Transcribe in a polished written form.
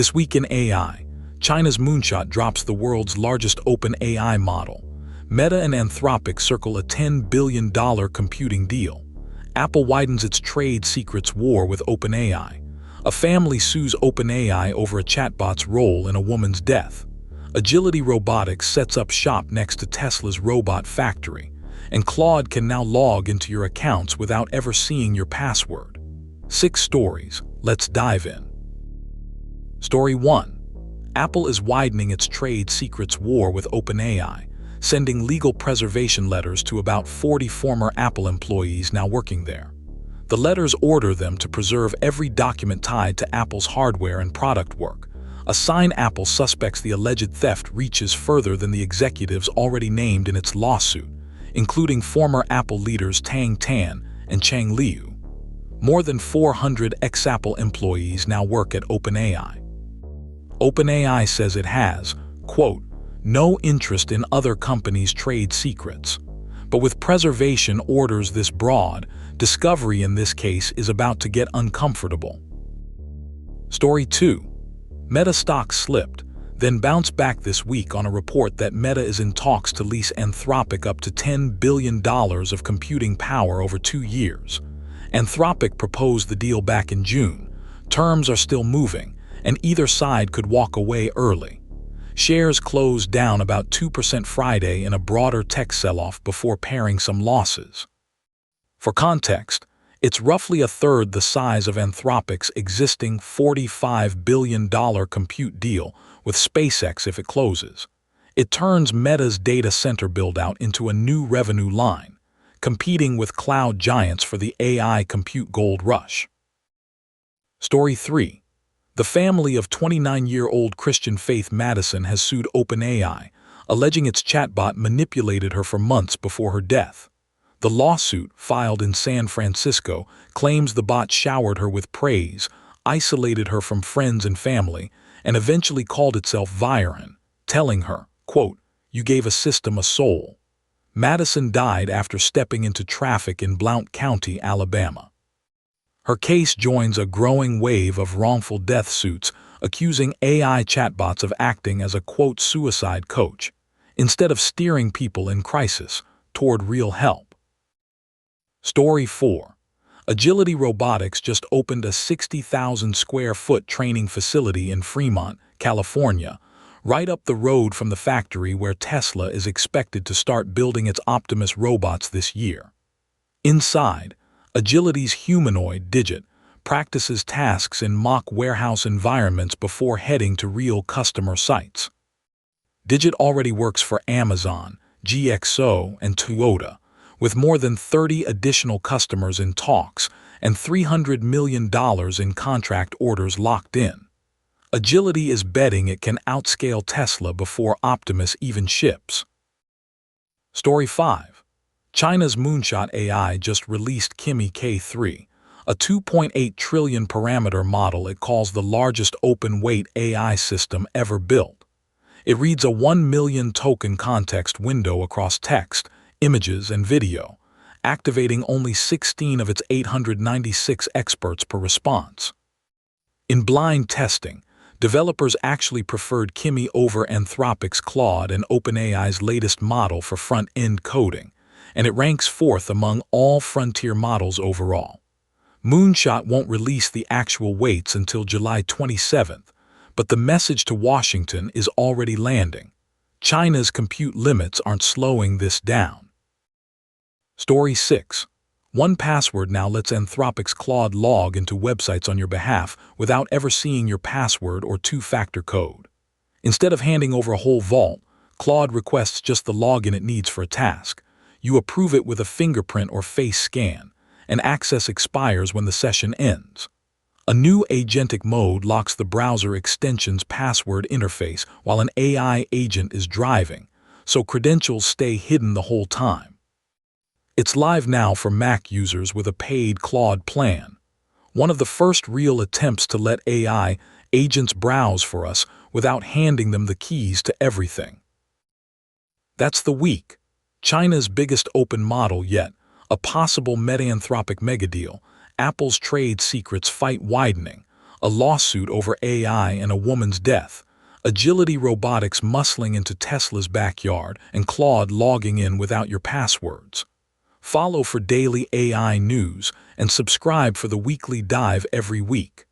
This week in AI, China's moonshot drops the world's largest open AI model. Meta and Anthropic circle a $10 billion computing deal. Apple widens its trade secrets war with OpenAI. A family sues OpenAI over a chatbot's role in a woman's death. Agility Robotics sets up shop next to Tesla's robot factory. And Claude can now log into your accounts without ever seeing your password. 6 stories. Let's dive in. Story 1. Apple is widening its trade secrets war with OpenAI, sending legal preservation letters to about 40 former Apple employees now working there. The letters order them to preserve every document tied to Apple's hardware and product work. A sign Apple suspects the alleged theft reaches further than the executives already named in its lawsuit, including former Apple leaders Tang Tan and Chang Liu. More than 400 ex-Apple employees now work at OpenAI. OpenAI says it has, quote, no interest in other companies' trade secrets. But with preservation orders this broad, discovery in this case is about to get uncomfortable. Story 2. Meta stock slipped, then bounced back this week on a report that Meta is in talks to lease Anthropic up to $10 billion of computing power over 2 years. Anthropic proposed the deal back in June. Terms are still moving, and either side could walk away early. Shares closed down about 2% Friday in a broader tech sell-off before paring some losses. For context, it's roughly a third the size of Anthropic's existing $45 billion compute deal with SpaceX if it closes. It turns Meta's data center build-out into a new revenue line, competing with cloud giants for the AI compute gold rush. Story 3. The family of 29-year-old Christian Faith Madison has sued OpenAI, alleging its chatbot manipulated her for months before her death. The lawsuit, filed in San Francisco, claims the bot showered her with praise, isolated her from friends and family, and eventually called itself Viren, telling her, quote, you gave a system a soul. Madison died after stepping into traffic in Blount County, Alabama. Her case joins a growing wave of wrongful death suits accusing AI chatbots of acting as a, quote, suicide coach, instead of steering people in crisis toward real help. Story 4. Agility Robotics just opened a 60,000 square foot training facility in Fremont, California, right up the road from the factory where Tesla is expected to start building its Optimus robots this year. Inside, Agility's humanoid Digit practices tasks in mock warehouse environments before heading to real customer sites. Digit already works for Amazon, GXO, and Toyota, with more than 30 additional customers in talks and $300 million in contract orders locked in. Agility is betting it can outscale Tesla before Optimus even ships. Story 5. China's moonshot AI just released Kimi K3, a 2.8 trillion parameter model it calls the largest open-weight AI system ever built. It reads a 1 million token context window across text, images, and video, activating only 16 of its 896 experts per response. In blind testing, developers actually preferred Kimi over Anthropic's Claude and OpenAI's latest model for front-end coding, and it ranks 4th among all frontier models overall. Moonshot won't release the actual weights until July 27th, but the message to Washington is already landing. China's compute limits aren't slowing this down. Story 6. 1Password now lets Anthropic's Claude log into websites on your behalf without ever seeing your password or two-factor code. Instead of handing over a whole vault, Claude requests just the login it needs for a task. You approve it with a fingerprint or face scan, and access expires when the session ends. A new agentic mode locks the browser extension's password interface while an AI agent is driving, so credentials stay hidden the whole time. It's live now for Mac users with a paid Claude plan, one of the first real attempts to let AI agents browse for us without handing them the keys to everything. That's the week. China's biggest open model yet, a possible Meta-Anthropic megadeal, Apple's trade secrets fight widening, a lawsuit over AI and a woman's death, Agility Robotics muscling into Tesla's backyard, and Claude logging in without your passwords. Follow for daily AI news and subscribe for the weekly dive every week.